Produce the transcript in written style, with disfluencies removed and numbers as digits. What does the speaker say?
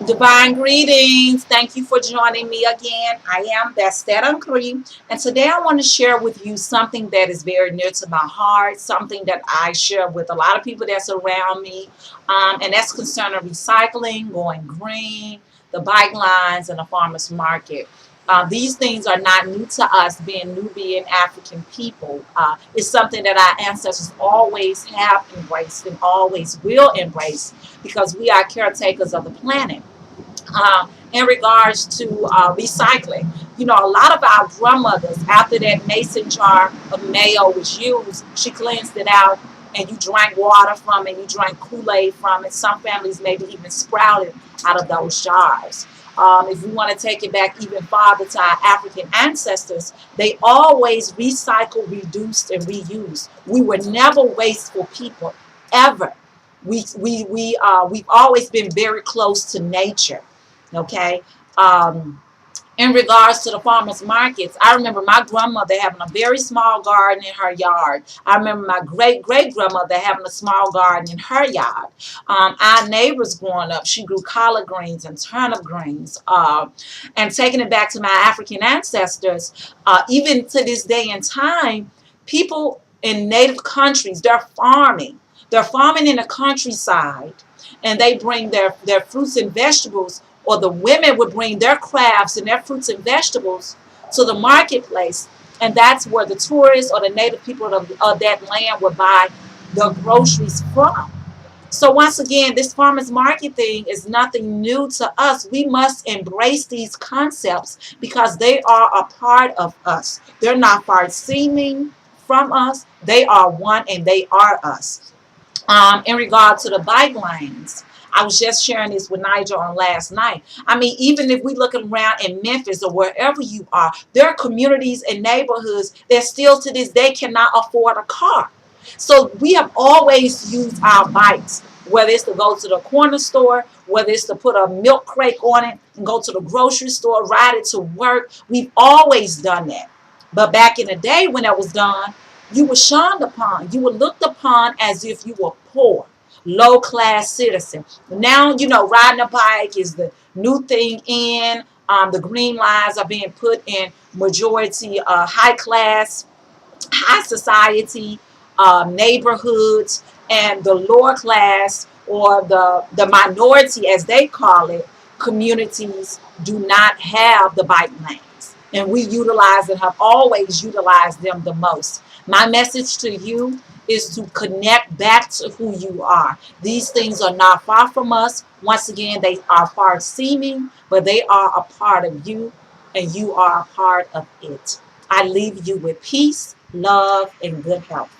Divine greetings. Thank you for joining me again. I am Bastet Cream, and today I want to share with you something that is very near to my heart, something that I share with a lot of people that's around me, and that's concerning recycling, going green, the bike lines, and the farmers market. These things are not new to us, being Nubian African people. It's something that our ancestors always have embraced and always will embrace because we are caretakers of the planet. In regards to recycling. You know, a lot of our grandmothers, after that mason jar of mayo was used, she cleansed it out and you drank water from it, you drank Kool-Aid from it. Some families maybe even sprouted out of those jars. If we want to take it back even farther to our African ancestors, they always recycled, reduced, and reused. We were never wasteful people, ever. We've always been very close to nature. Okay. Um, in regards to the farmers markets, I remember my grandmother having a very small garden in her yard. I remember my great great grandmother having a small garden in her yard. Our neighbors growing up, she grew collard greens and turnip greens. And taking it back to my African ancestors, even to this day and time, people in native countries, they're farming. They're farming in the countryside, and they bring their fruits and vegetables, or the women would bring their crafts and their fruits and vegetables to the marketplace, and that's where the tourists or the native people of that land would buy the groceries from. So once again, this farmers market thing is nothing new to us. We must embrace these concepts because they are a part of us. They're not far seeming from us. They are one and they are us. In regard to the bike lanes, I was just sharing this with Nigel on last night. I mean, even if we look around in Memphis or wherever you are, there are communities and neighborhoods that still to this day cannot afford a car. So we have always used our bikes, whether it's to go to the corner store, whether it's to put a milk crate on it and go to the grocery store, ride it to work. We've always done that. But back in the day when that was done, you were shunned upon. You were looked upon as if you were poor, low class citizen. Now, you know, riding a bike is the new thing in. The green lines are being put in majority high class, high society neighborhoods, and the lower class or the minority, as they call it, communities do not have the bike lanes. And we utilize and have always utilized them the most. My message to you is to connect back to who you are. These things are not far from us. Once again, they are far seeming, but they are a part of you, and you are a part of it. I leave you with peace, love, and good health.